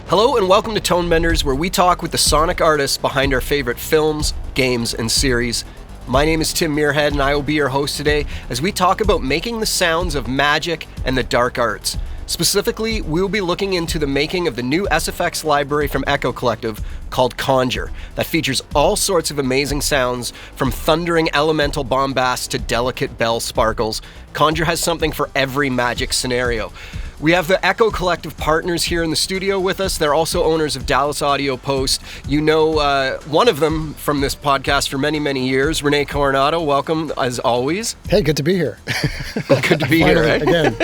Hello and welcome to Tonebenders, where we talk with the sonic artists behind our favorite films, games, and series. My name is Tim Muirhead and I will be your host today as we talk about making the sounds of magic and the dark arts. Specifically, we will be looking into the making of the new SFX library from Echo Collective called Conjure that features all sorts of amazing sounds, from thundering elemental bombast to delicate bell sparkles. Conjure has something for every magic scenario. We have the Echo Collective partners here in the studio with us. They're also owners of Dallas Audio Post. You know one of them from this podcast for many, many years, Rene Coronado. Welcome, as always. Hey, good to be here. Good to be here, right? Again.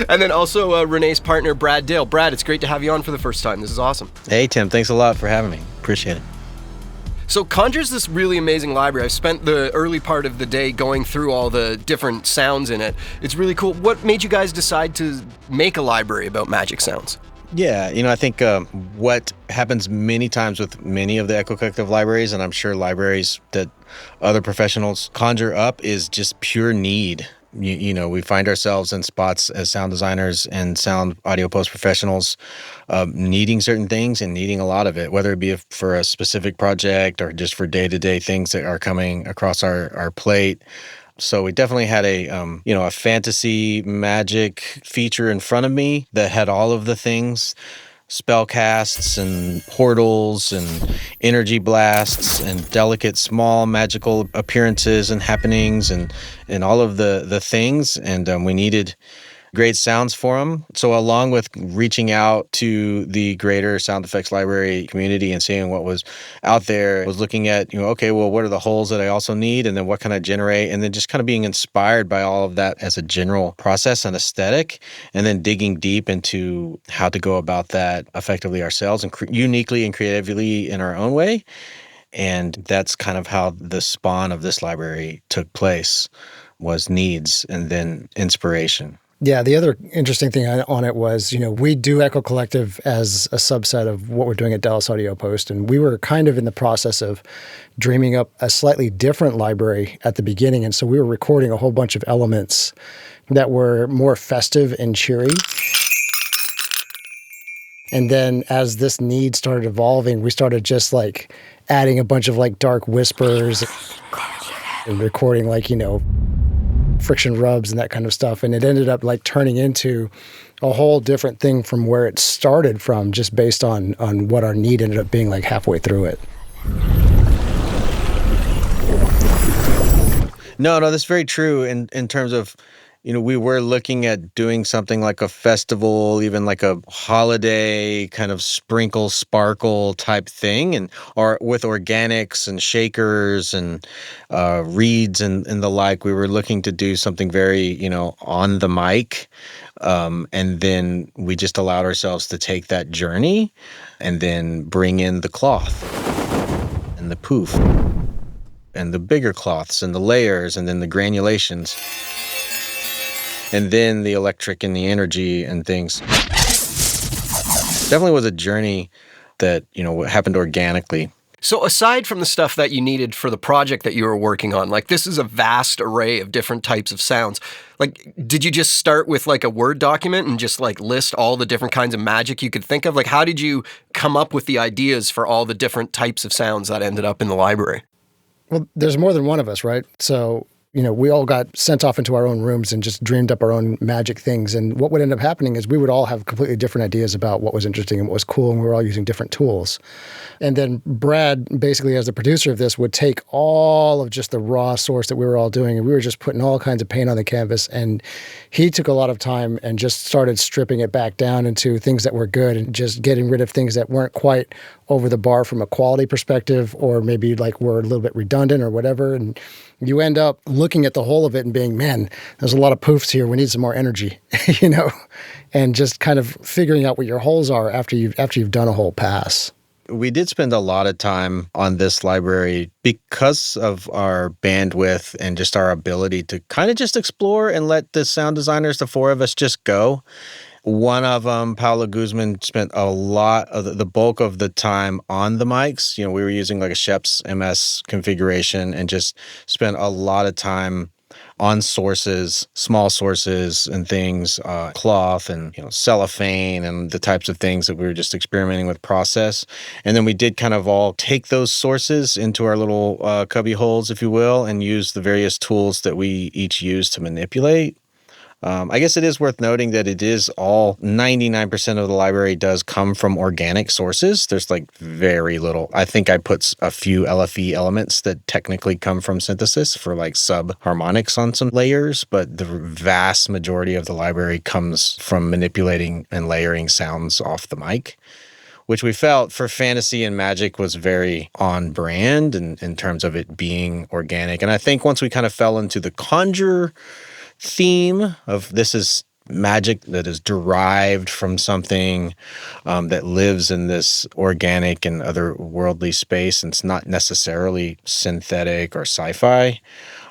And then also Rene's partner, Brad Dale. Brad, it's great to have you on for the first time. This is awesome. Hey, Tim. Thanks a lot for having me. Appreciate it. So Conjure's this really amazing library. I've spent the early part of the day going through all the different sounds in it. It's really cool. What made you guys decide to make a library about magic sounds? Yeah, I think what happens many times with many of the Echo Collective libraries, and I'm sure libraries that other professionals conjure up, is just pure need. We find ourselves in spots as sound designers and sound audio post professionals needing certain things and needing a lot of it, whether it be for a specific project or just for day-to-day things that are coming across our plate. So we definitely had a fantasy magic feature in front of me that had all of the things: spell casts and portals and energy blasts and delicate small magical appearances and happenings and all of the things. And we needed great sounds for them. So along with reaching out to the greater sound effects library community and seeing what was out there, I was looking at, what are the holes that I also need? And then what can I generate? And then just kind of being inspired by all of that as a general process and aesthetic, and then digging deep into how to go about that effectively ourselves and uniquely and creatively in our own way. And that's kind of how the spawn of this library took place, was needs and then inspiration. Yeah, the other interesting thing on it was, we do Echo Collective as a subset of what we're doing at Dallas Audio Post, and we were kind of in the process of dreaming up a slightly different library at the beginning, and so we were recording a whole bunch of elements that were more festive and cheery. And then as this need started evolving, we started just adding a bunch of dark whispers and recording friction rubs and that kind of stuff. And it ended up turning into a whole different thing from where it started from, just based on what our need ended up being halfway through it. No, that's very true in terms of, we were looking at doing something like a festival, even like a holiday kind of sprinkle sparkle type thing, or with organics and shakers and reeds and the like. We were looking to do something very, on the mic. And then we just allowed ourselves to take that journey and then bring in the cloth and the poof and the bigger cloths and the layers and then the granulations. And then the electric and the energy and things. Definitely was a journey that, happened organically. So aside from the stuff that you needed for the project that you were working on, this is a vast array of different types of sounds. Did you just start with a Word document and just list all the different kinds of magic you could think of? How did you come up with the ideas for all the different types of sounds that ended up in the library? Well, there's more than one of us, right? So we all got sent off into our own rooms and just dreamed up our own magic things. And what would end up happening is we would all have completely different ideas about what was interesting and what was cool, and we were all using different tools. And then Brad, basically as the producer of this, would take all of just the raw source that we were all doing, and we were just putting all kinds of paint on the canvas. And he took a lot of time and just started stripping it back down into things that were good and just getting rid of things that weren't quite over the bar from a quality perspective, or maybe were a little bit redundant or whatever. And you end up looking at the whole of it and being, man, there's a lot of poofs here. We need some more energy, and just kind of figuring out what your holes are after you've done a whole pass. We did spend a lot of time on this library because of our bandwidth and just our ability to kind of just explore and let the sound designers, the four of us, just go. One of them, Paolo Guzman, spent a lot of the bulk of the time on the mics. We were using a Sheps MS configuration and just spent a lot of time on sources, small sources and things, cloth and cellophane and the types of things that we were just experimenting with process. And then we did kind of all take those sources into our little cubby holes, if you will, and use the various tools that we each use to manipulate. I guess it is worth noting that it is all 99% of the library does come from organic sources. There's like very little. I think I put a few LFE elements that technically come from synthesis for like sub-harmonics on some layers, but the vast majority of the library comes from manipulating and layering sounds off the mic, which we felt for fantasy and magic was very on brand in terms of it being organic. And I think once we kind of fell into the Conjure theme of this is magic that is derived from something that lives in this organic and otherworldly space, and it's not necessarily synthetic or sci-fi,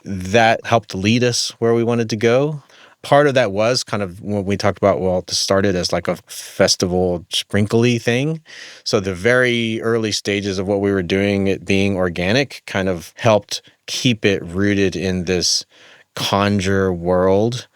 that helped lead us where we wanted to go. Part of that was kind of when we talked about, well, it started as like a festival sprinkly thing. So the very early stages of what we were doing, it being organic, kind of helped keep it rooted in this Conjure world,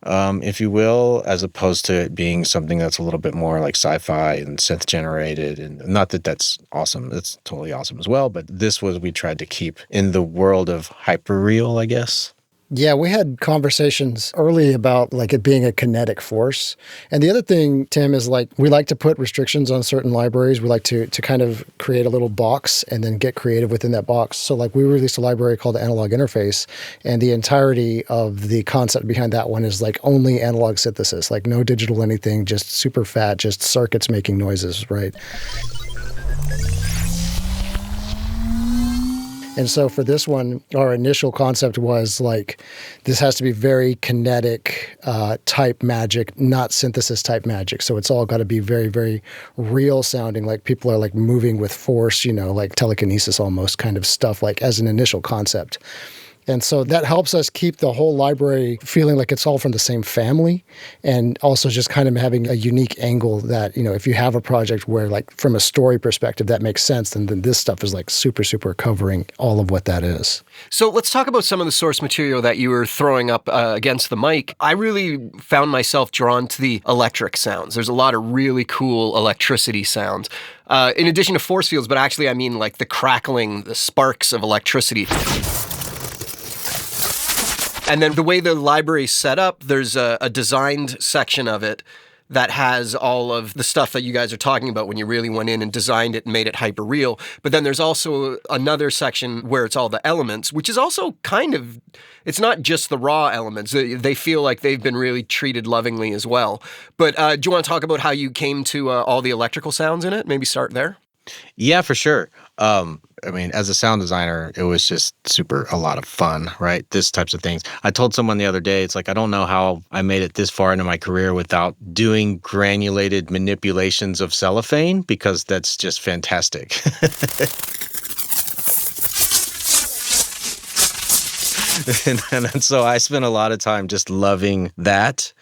if you will, as opposed to it being something that's a little bit more like sci-fi and synth generated. And not that that's awesome. That's totally awesome as well. But this was, we tried to keep in the world of hyperreal, I guess. Yeah, we had conversations early about like it being a kinetic force. And the other thing, Tim, is like we like to put restrictions on certain libraries. We like to kind of create a little box and then get creative within that box. So like we released a library called the Analog Interface, and the entirety of the concept behind that one is like only analog synthesis, like no digital anything, just super fat, just circuits making noises, right? And so for this one, our initial concept was like, this has to be very kinetic type magic, not synthesis type magic. So it's all got to be very, very real sounding, like people are like moving with force, like telekinesis almost kind of stuff, like as an initial concept. And so that helps us keep the whole library feeling like it's all from the same family, and also just kind of having a unique angle that, if you have a project where like from a story perspective that makes sense, then this stuff is like super, super covering all of what that is. So let's talk about some of the source material that you were throwing up against the mic. I really found myself drawn to the electric sounds. There's a lot of really cool electricity sounds. In addition to force fields, but actually I mean like the crackling, the sparks of electricity. And then the way the library's set up, there's a designed section of it that has all of the stuff that you guys are talking about when you really went in and designed it and made it hyper real. But then there's also another section where it's all the elements, which is also kind of, it's not just the raw elements. They feel like they've been really treated lovingly as well. But do you want to talk about how you came to all the electrical sounds in it? Maybe start there. Yeah, for sure. I mean, as a sound designer, it was just a lot of fun, right? This types of things. I told someone the other day, it's like, I don't know how I made it this far into my career without doing granulated manipulations of cellophane, because that's just fantastic. and so I spent a lot of time just loving that.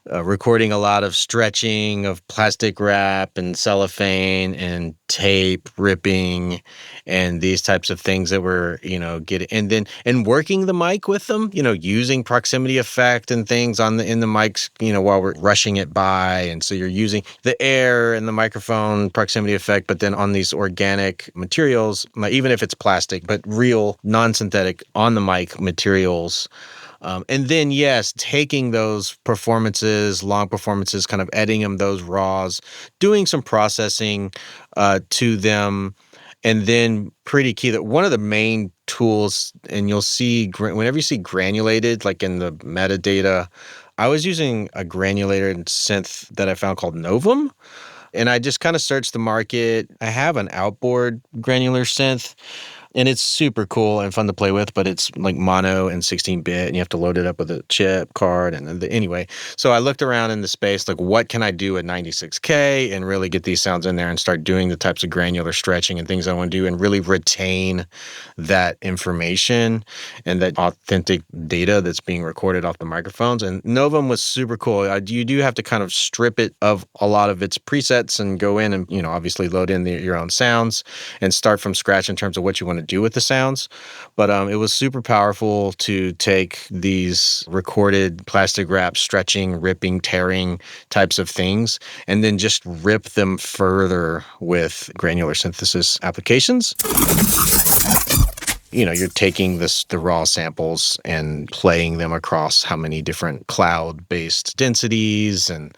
Recording a lot of stretching of plastic wrap and cellophane and tape ripping and these types of things that were, getting, and working the mic with them, using proximity effect and things in the mics, while we're rushing it by. And so you're using the air and the microphone proximity effect, but then on these organic materials, even if it's plastic, but real non-synthetic on the mic materials. And then, yes, taking those performances, long performances, kind of editing them, those raws, doing some processing to them, and then pretty key that one of the main tools, and you'll see whenever you see granulated, like in the metadata, I was using a granulated synth that I found called Novum. And I just kind of searched the market. I have an outboard granular synth. And it's super cool and fun to play with, but it's like mono and 16-bit, and you have to load it up with a chip card. Anyway, so I looked around in the space, like what can I do at 96K and really get these sounds in there and start doing the types of granular stretching and things I want to do and really retain that information and that authentic data that's being recorded off the microphones. And Novum was super cool. You do have to kind of strip it of a lot of its presets and go in and, obviously load in your own sounds and start from scratch in terms of what you want to do with the sounds. But it was super powerful to take these recorded plastic wraps, stretching, ripping, tearing types of things, and then just rip them further with granular synthesis applications. You're taking the raw samples and playing them across how many different cloud-based densities and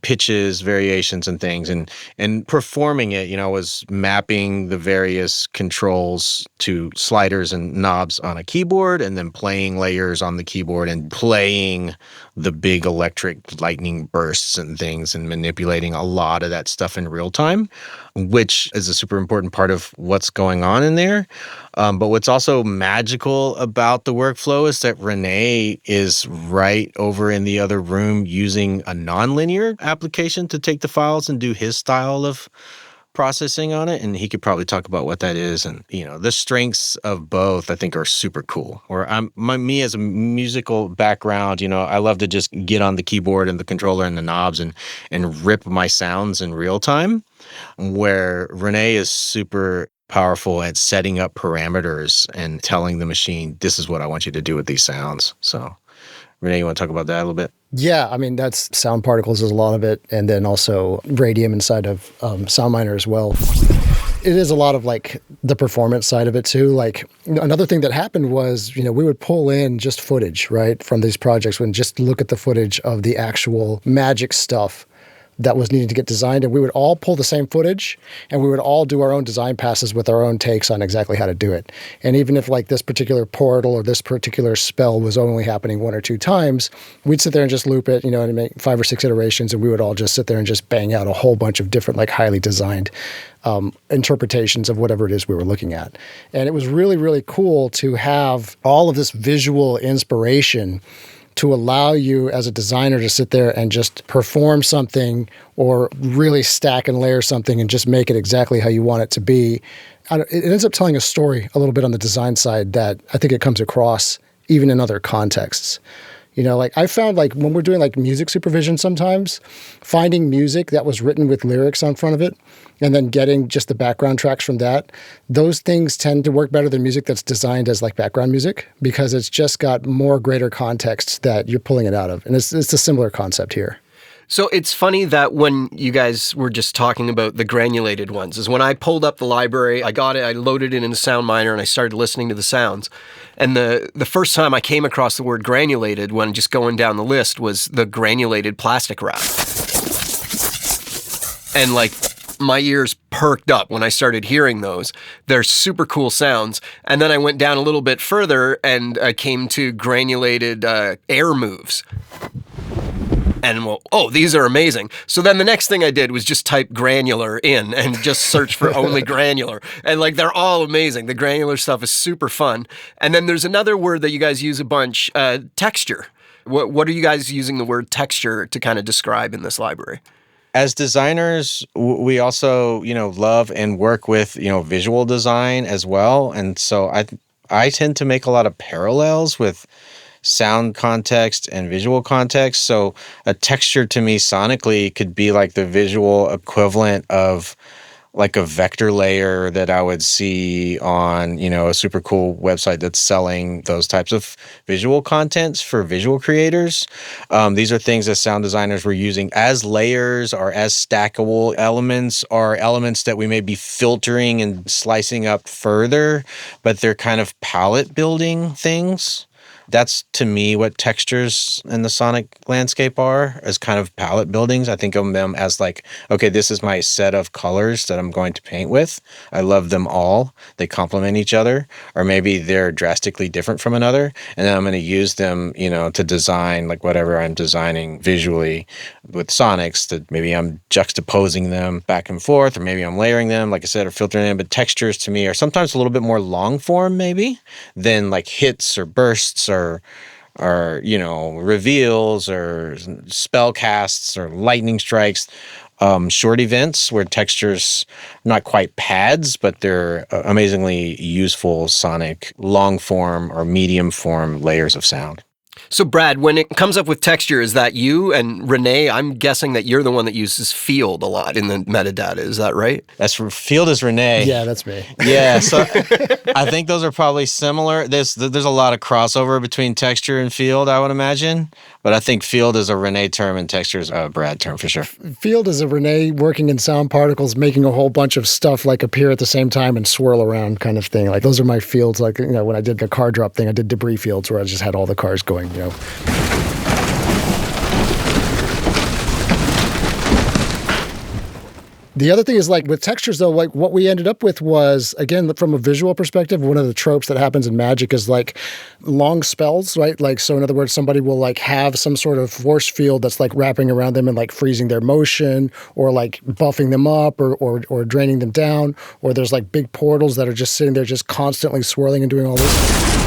pitches, variations and things, and performing it, was mapping the various controls to sliders and knobs on a keyboard, and then playing layers on the keyboard and playing the big electric lightning bursts and things and manipulating a lot of that stuff in real time, which is a super important part of what's going on in there. But what's also magical about the workflow is that Rene is right over in the other room using a nonlinear application to take the files and do his style of processing on it. And he could probably talk about what that is. And, the strengths of both, I think, are super cool. Or me as a musical background, I love to just get on the keyboard and the controller and the knobs and rip my sounds in real time, where Rene is super powerful at setting up parameters and telling the machine, this is what I want you to do with these sounds. So, Rene, you want to talk about that a little bit? Yeah, I mean, that's sound particles is a lot of it, and then also radium inside of SoundMiner as well. It is a lot of like the performance side of it too. Like another thing that happened was, we would pull in just footage, right, from these projects and just look at the footage of the actual magic stuff that was needing to get designed, and we would all pull the same footage, and we would all do our own design passes with our own takes on exactly how to do it. And even if like this particular portal or this particular spell was only happening 1 or 2 times, we'd sit there and just loop it, and make 5 or 6 iterations, and we would all just sit there and just bang out a whole bunch of different, like highly designed interpretations of whatever it is we were looking at. And it was really, really cool to have all of this visual inspiration to allow you as a designer to sit there and just perform something or really stack and layer something and just make it exactly how you want it to be. It ends up telling a story a little bit on the design side that I think it comes across even in other contexts. Like I found like when we're doing like music supervision sometimes, finding music that was written with lyrics on front of it and then getting just the background tracks from that, those things tend to work better than music that's designed as like background music because it's just got more greater context that you're pulling it out of. And it's a similar concept here. So it's funny that when you guys were just talking about the granulated ones, is when I pulled up the library, I got it, I loaded it into SoundMiner, and I started listening to the sounds. And the first time I came across the word granulated when just going down the list was the granulated plastic wrap. And like my ears perked up when I started hearing those. They're super cool sounds. And then I went down a little bit further and I came to granulated air moves. And these are amazing. So then the next thing I did was just type granular in and just search for only granular. And like, they're all amazing. The granular stuff is super fun. And then there's another word that you guys use a bunch, texture. What are you guys using the word texture to kind of describe in this library? As designers, we also, love and work with, visual design as well. And so I tend to make a lot of parallels with sound context and visual context. So a texture to me sonically could be like the visual equivalent of like a vector layer that I would see on, a super cool website that's selling those types of visual contents for visual creators. These are things that sound designers were using as layers or as stackable elements or elements that we may be filtering and slicing up further, but they're kind of palette building things. That's, to me, what textures in the sonic landscape are, as kind of palette buildings. I think of them as like, okay, this is my set of colors that I'm going to paint with. I love them all. They complement each other, or maybe they're drastically different from another. And then I'm going to use them, to design like whatever I'm designing visually with sonics, that maybe I'm juxtaposing them back and forth, or maybe I'm layering them, like I said, or filtering them. But textures to me are sometimes a little bit more long form maybe than like hits or bursts or reveals or spell casts or lightning strikes, short events where textures not quite pads, but they're amazingly useful sonic long form or medium form layers of sound. So Brad, when it comes up with texture, is that you? And Rene, I'm guessing that you're the one that uses field a lot in the metadata. Is that right? Field is Rene. Yeah, that's me. Yeah, so I think those are probably similar. There's a lot of crossover between texture and field, I would imagine. But I think field is a Rene term and texture is a Brad term for sure. Field is a Rene working in sound particles, making a whole bunch of stuff like appear at the same time and swirl around kind of thing. Like those are my fields. Like, when I did the car drop thing, I did debris fields where I just had all the cars going, The other thing is like with textures though, like what we ended up with was, again, from a visual perspective, one of the tropes that happens in Magic is like long spells, right? Like, so in other words, somebody will like have some sort of force field that's like wrapping around them and like freezing their motion or like buffing them up or draining them down. Or there's like big portals that are just sitting there just constantly swirling and doing all this.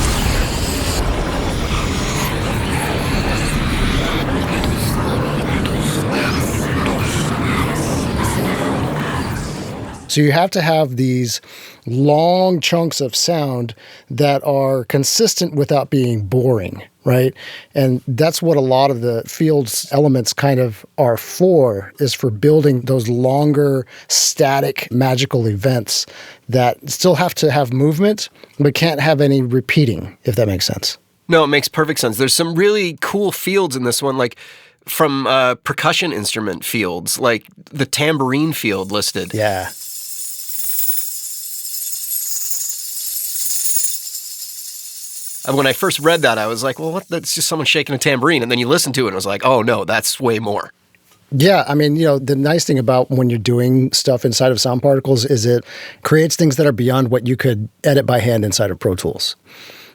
So you have to have these long chunks of sound that are consistent without being boring, right? And that's what a lot of the field's elements kind of are for, is for building those longer, static, magical events that still have to have movement, but can't have any repeating, if that makes sense. No, it makes perfect sense. There's some really cool fields in this one, like from percussion instrument fields, like the tambourine field listed. Yeah. When I first read that, I was like, well, what? That's just someone shaking a tambourine. And then you listen to it and I was like, oh, no, that's way more. Yeah, I mean, the nice thing about when you're doing stuff inside of sound particles is it creates things that are beyond what you could edit by hand inside of Pro Tools.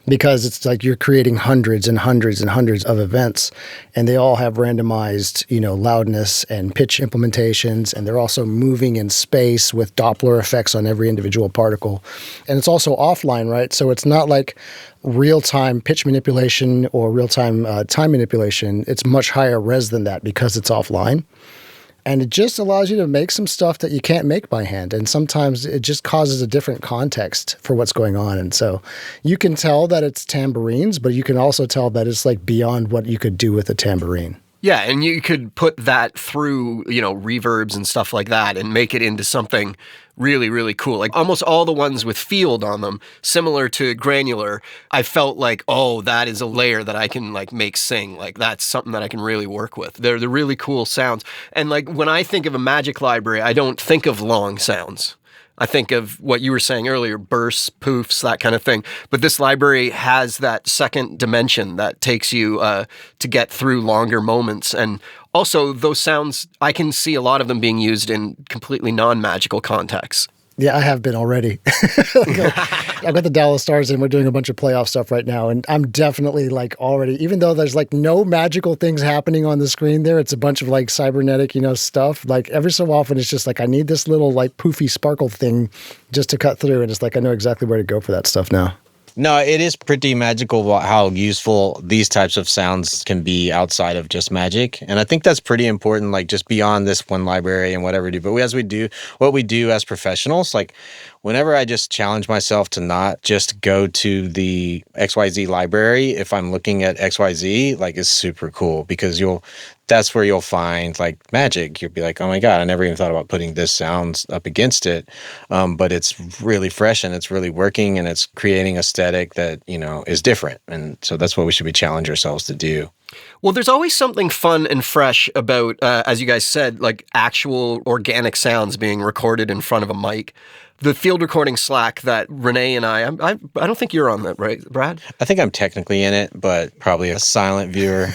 Because it's like you're creating hundreds and hundreds and hundreds of events, and they all have randomized, loudness and pitch implementations, and they're also moving in space with Doppler effects on every individual particle. And it's also offline, right? So it's not like real-time pitch manipulation or real-time time manipulation. It's much higher res than that because it's offline. And it just allows you to make some stuff that you can't make by hand. And sometimes it just causes a different context for what's going on. And so you can tell that it's tambourines, but you can also tell that it's like beyond what you could do with a tambourine. Yeah, and you could put that through, reverbs and stuff like that and make it into something really, really cool. Like almost all the ones with field on them, similar to granular, I felt like, oh, that is a layer that I can like make sing. Like that's something that I can really work with. They're the really cool sounds. And like when I think of a Magic library, I don't think of long sounds. I think of what you were saying earlier, bursts, poofs, that kind of thing. But this library has that second dimension that takes you to get through longer moments. And also those sounds, I can see a lot of them being used in completely non-magical contexts. Yeah, I have been already. I've got the Dallas Stars and we're doing a bunch of playoff stuff right now. And I'm definitely like already, even though there's like no magical things happening on the screen there, it's a bunch of like cybernetic, stuff. Like every so often it's just like, I need this little like poofy sparkle thing just to cut through. And it's like, I know exactly where to go for that stuff now. No, it is pretty magical how useful these types of sounds can be outside of just Magic. And I think that's pretty important, like just beyond this one library and whatever we do. But what we do as professionals, like whenever I just challenge myself to not just go to the XYZ library, if I'm looking at XYZ, like it's super cool because that's where you'll find like Magic. You'll be like, oh my God, I never even thought about putting this sounds up against it. But it's really fresh and it's really working and it's creating aesthetic that, is different. And so that's what we should be challenging ourselves to do. Well, there's always something fun and fresh about, as you guys said, like actual organic sounds being recorded in front of a mic. The field recording Slack that Rene and I don't think you're on that, right, Brad? I think I'm technically in it, but probably a silent viewer.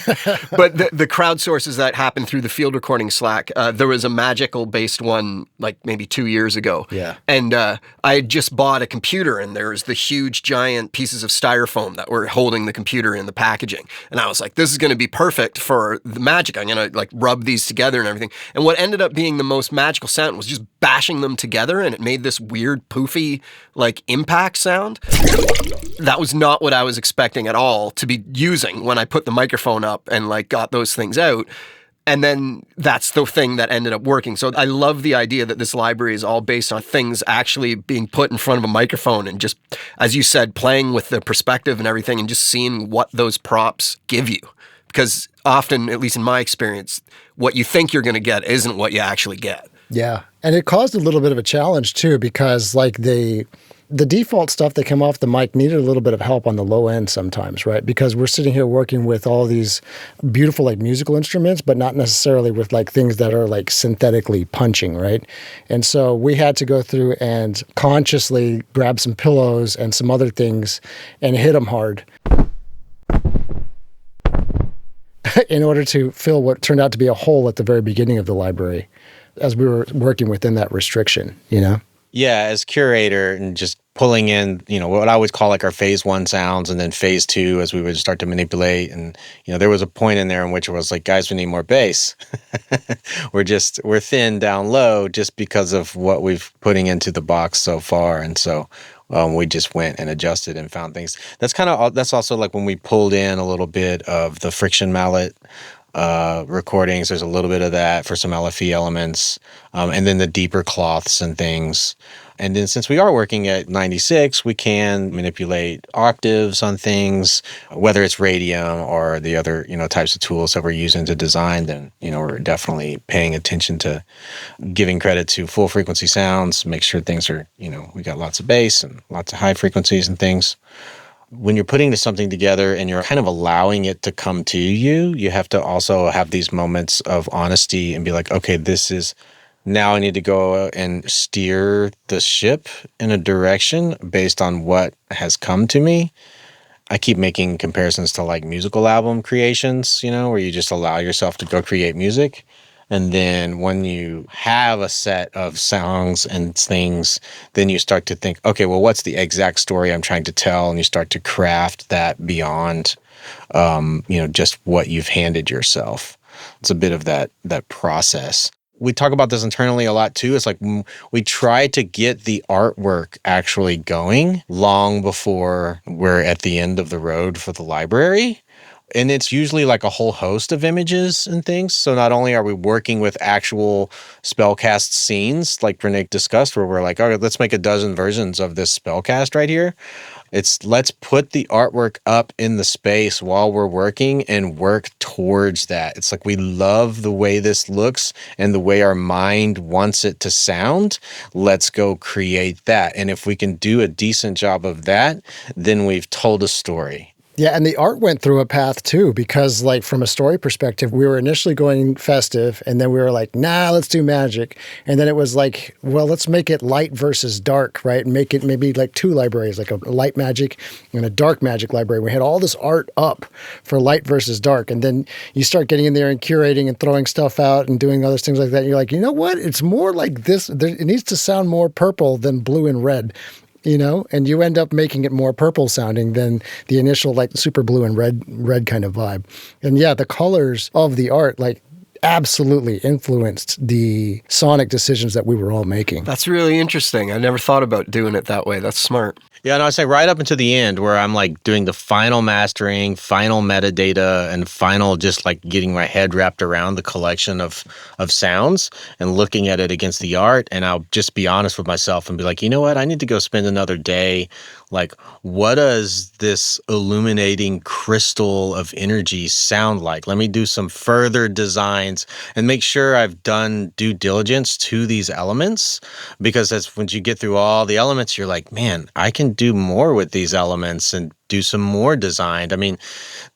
But the crowdsources that happened through the field recording Slack, there was a magical-based one like maybe 2 years ago. Yeah. And I had just bought a computer, and there was the huge, giant pieces of styrofoam that were holding the computer in the packaging. And I was like, this is going to be perfect for the Magic. I'm going to like rub these together and everything. And what ended up being the most magical sound was just bashing them together, and it made this weird poofy like impact sound. That was not what I was expecting at all to be using when I put the microphone up and like got those things out. And then that's the thing that ended up working. So I love the idea that this library is all based on things actually being put in front of a microphone and just, as you said, playing with the perspective and everything and just seeing what those props give you. Because often, at least in my experience, what you think you're going to get isn't what you actually get. Yeah. And it caused a little bit of a challenge too, because like the default stuff that came off the mic needed a little bit of help on the low end sometimes, right? Because we're sitting here working with all these beautiful like musical instruments, but not necessarily with like things that are like synthetically punching, right? And so we had to go through and consciously grab some pillows and some other things and hit them hard in order to fill what turned out to be a hole at the very beginning of the library as we were working within that restriction, you know? Yeah, as curator and just pulling in, what I would call like our phase 1 sounds, and then phase 2 as we would start to manipulate. And, there was a point in there in which it was like, guys, we need more bass. we're thin down low just because of what we've putting into the box so far. And so we just went and adjusted and found things. That's also like when we pulled in a little bit of the friction mallet recordings. There's a little bit of that for some LFE elements, and then the deeper cloths and things. And then since we are working at 96, we can manipulate octaves on things, whether it's radium or the other, types of tools that we're using to design. Then, we're definitely paying attention to giving credit to full frequency sounds, make sure things are, we got lots of bass and lots of high frequencies and things. When you're putting something together and you're kind of allowing it to come to you, you have to also have these moments of honesty and be like, okay, now I need to go and steer the ship in a direction based on what has come to me. I keep making comparisons to like musical album creations, where you just allow yourself to go create music. And then when you have a set of songs and things, then you start to think, okay, well, what's the exact story I'm trying to tell? And you start to craft that beyond, just what you've handed yourself. It's a bit of that process. We talk about this internally a lot too. It's like we try to get the artwork actually going long before we're at the end of the road for the library. And it's usually like a whole host of images and things. So not only are we working with actual spellcast scenes, like Rene discussed, where we're like, all right, let's make a dozen versions of this spellcast right here. It's let's put the artwork up in the space while we're working and work towards that. It's like we love the way this looks and the way our mind wants it to sound. Let's go create that. And if we can do a decent job of that, then we've told a story. Yeah, and the art went through a path too, because like from a story perspective, we were initially going festive, and then we were like, nah, let's do magic. And then it was like, well, let's make it light versus dark, right? And make it maybe like two libraries, like a light magic and a dark magic library. We had all this art up for light versus dark. And then you start getting in there and curating and throwing stuff out and doing other things like that. And you're like, you know what? It's more like this. It needs to sound more purple than blue and red. And you end up making it more purple sounding than the initial like super blue and red kind of vibe. And yeah, the colors of the art like absolutely influenced the sonic decisions that we were all making. That's really interesting. I never thought about doing it that way. That's smart. Yeah, no, I say right up until the end where I'm like doing the final mastering, final metadata, and final just like getting my head wrapped around the collection of sounds and looking at it against the art. And I'll just be honest with myself and be like, you know what? I need to go spend another day. Like, what does this illuminating crystal of energy sound like? Let me do some further designs and make sure I've done due diligence to these elements, because that's when you get through all the elements, you're like, man, I can do more with these elements and do some more designed. I mean,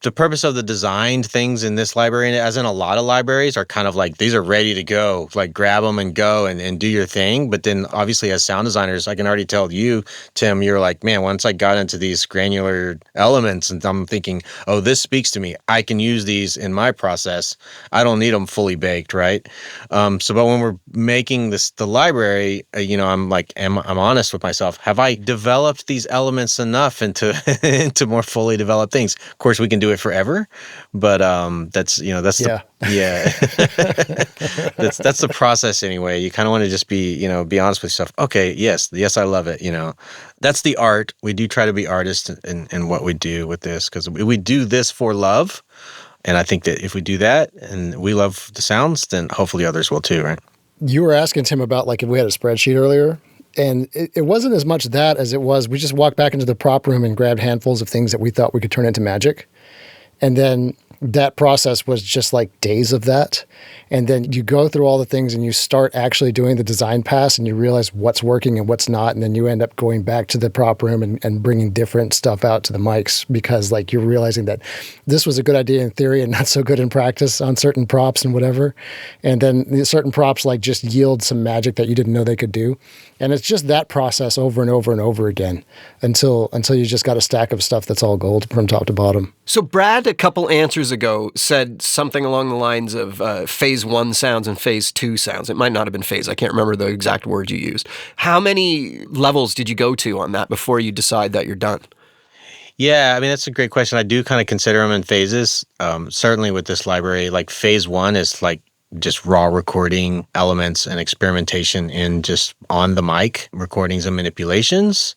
the purpose of the designed things in this library, as in a lot of libraries, are kind of like, these are ready to go, like grab them and go and do your thing. But then obviously as sound designers, I can already tell you, Tim, you're like, man, once I got into these granular elements and I'm thinking, oh, this speaks to me. I can use these in my process. I don't need them fully baked, right? But when we're making the library, I'm like, I'm honest with myself. Have I developed these elements enough into more fully developed things? Of course, we can do it forever, but that's that's that's the process anyway. You kind of want to just be honest with yourself. Okay, yes, I love it. That's the art. We do try to be artists in what we do with this, because we do this for love. And I think that if we do that and we love the sounds, then hopefully others will too, right? You were asking Tim about like if we had a spreadsheet earlier, and it wasn't as much that as it was we just walked back into the prop room and grabbed handfuls of things that we thought we could turn into magic. And then that process was just like days of that. And then you go through all the things and you start actually doing the design pass and you realize what's working and what's not. And then you end up going back to the prop room and bringing different stuff out to the mics because like you're realizing that this was a good idea in theory and not so good in practice on certain props and whatever. And then certain props like just yield some magic that you didn't know they could do. And it's just that process over and over and over again until you just got a stack of stuff that's all gold from top to bottom. So Brad, a couple answers ago, said something along the lines of phase 1 sounds and phase 2 sounds. It might not have been phase. I can't remember the exact word you used. How many levels did you go to on that before you decide that you're done? Yeah, I mean, that's a great question. I do kind of consider them in phases. Certainly with this library, like phase 1 is like just raw recording elements and experimentation in just on the mic recordings and manipulations.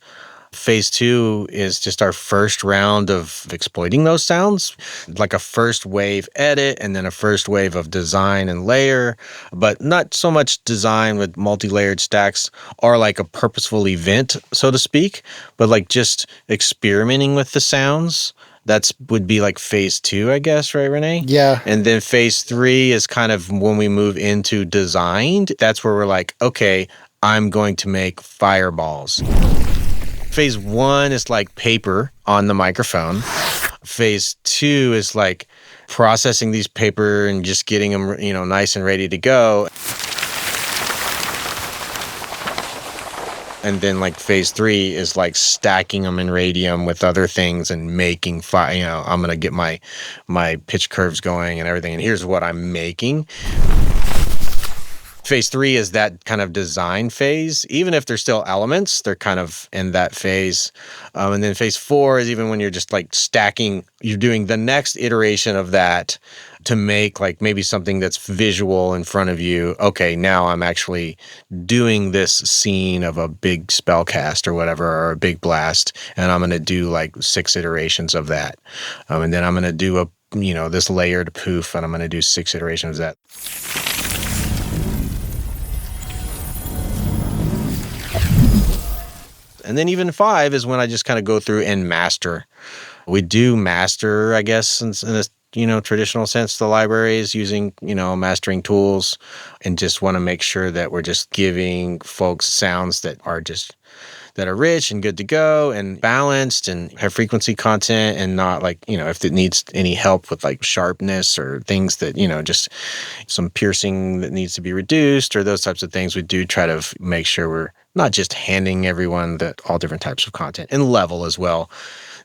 Phase 2 is just our first round of exploiting those sounds, like a first wave edit and then a first wave of design and layer, but not so much design with multi-layered stacks or like a purposeful event, so to speak, but like just experimenting with the sounds. That's would be like phase 2, I guess, right, Rene? Yeah. And then phase 3 is kind of when we move into design. That's where we're like, okay, I'm going to make fireballs. Phase 1 is like paper on the microphone. Phase 2 is like processing these paper and just getting them, nice and ready to go. And then like phase 3 is like stacking them in radium with other things and making fire. I'm going to get my pitch curves going and everything. And here's what I'm making. Phase 3 is that kind of design phase. Even if they're still elements, they're kind of in that phase. And then phase 4 is even when you're just like stacking, you're doing the next iteration of that to make like maybe something that's visual in front of you. Okay, now I'm actually doing this scene of a big spell cast or whatever, or a big blast, and I'm going to do like 6 iterations of that. And then I'm going to do this layered poof, and I'm going to do 6 iterations of that. And then even 5 is when I just kind of go through and master. We do master, I guess, in a traditional sense, the library is using, mastering tools, and just want to make sure that we're just giving folks sounds that are rich and good to go and balanced and have frequency content, and not like, if it needs any help with like sharpness or things that, just some piercing that needs to be reduced or those types of things. We do try to make sure we're not just handing everyone all different types of content and level as well.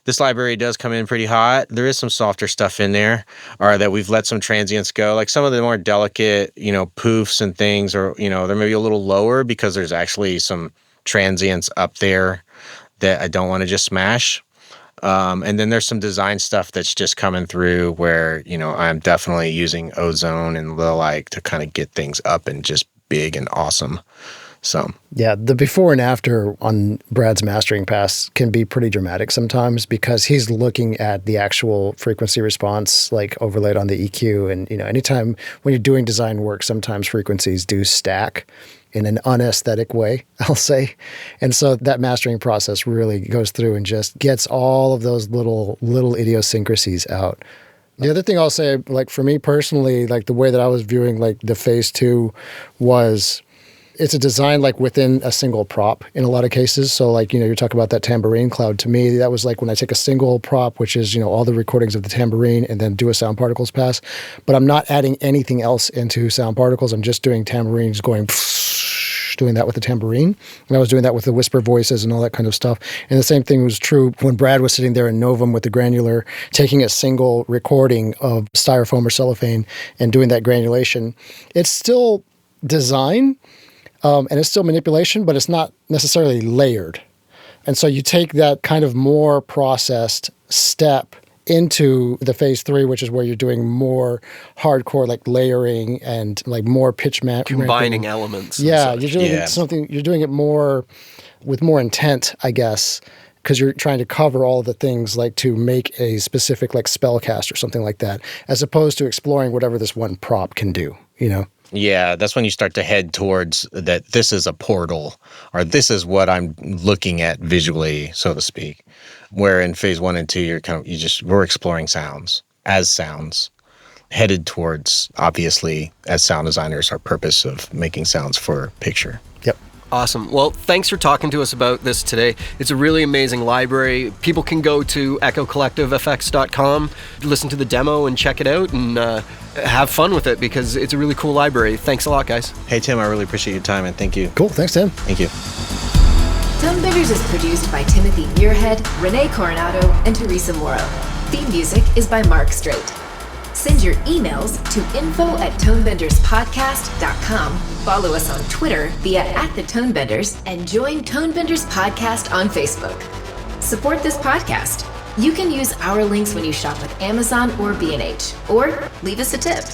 This library does come in pretty hot. There is some softer stuff in there, or that we've let some transients go. Like some of the more delicate, poofs and things, or, they're maybe a little lower because there's actually some transients up there that I don't want to just smash. And then there's some design stuff that's just coming through where, I'm definitely using ozone and the like to kind of get things up and just big and awesome. So yeah, the before and after on Brad's mastering pass can be pretty dramatic sometimes because he's looking at the actual frequency response like overlaid on the EQ. And, anytime when you're doing design work, sometimes frequencies do stack in an unaesthetic way, I'll say. And so that mastering process really goes through and just gets all of those little idiosyncrasies out. The other thing I'll say, like for me personally, like the way that I was viewing like the phase 2 was it's a design like within a single prop in a lot of cases. So like, you talk about that tambourine cloud. To me, that was like when I take a single prop, which is, all the recordings of the tambourine, and then do a sound particles pass. But I'm not adding anything else into sound particles. I'm just doing tambourines going, doing that with the tambourine. And I was doing that with the whisper voices and all that kind of stuff. And the same thing was true when Brad was sitting there in Novum with the granular, taking a single recording of styrofoam or cellophane and doing that granulation. It's still design. And it's still manipulation, but it's not necessarily layered. And so you take that kind of more processed step into the phase 3, which is where you're doing more hardcore like layering and like more pitch combining elements. Yeah, you're doing something. You're doing it more with more intent, I guess, because you're trying to cover all the things like to make a specific like spell cast or something like that, as opposed to exploring whatever this one prop can do, you know? Yeah, that's when you start to head towards that this is a portal, or this is what I'm looking at visually, so to speak. Where in phase 1 and 2, we're exploring sounds, headed towards, obviously, as sound designers, our purpose of making sounds for picture. Yep. Awesome. Well, thanks for talking to us about this today. It's a really amazing library. People can go to echocollectivefx.com, listen to the demo and check it out, and have fun with it because it's a really cool library. Thanks a lot, guys. Hey, Tim, I really appreciate your time, and thank you. Cool. Thanks, Tim. Thank you. Tonebenders is produced by Timothy Muirhead, Rene Coronado, and Teresa Morrow. Theme music is by Mark Strait. Send your emails to info@tonebenderspodcast.com. Follow us on Twitter via @thetonebenders and join Tonebenders Podcast on Facebook. Support this podcast. You can use our links when you shop with Amazon or B&H, or leave us a tip.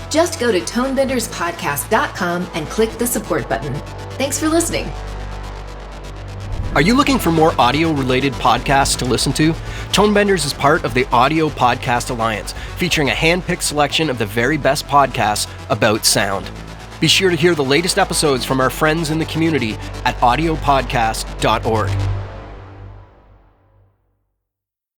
Just go to tonebenderspodcast.com and click the support button. Thanks for listening. Are you looking for more audio-related podcasts to listen to? Tonebenders is part of the Audio Podcast Alliance, featuring a hand-picked selection of the very best podcasts about sound. Be sure to hear the latest episodes from our friends in the community at audiopodcast.org.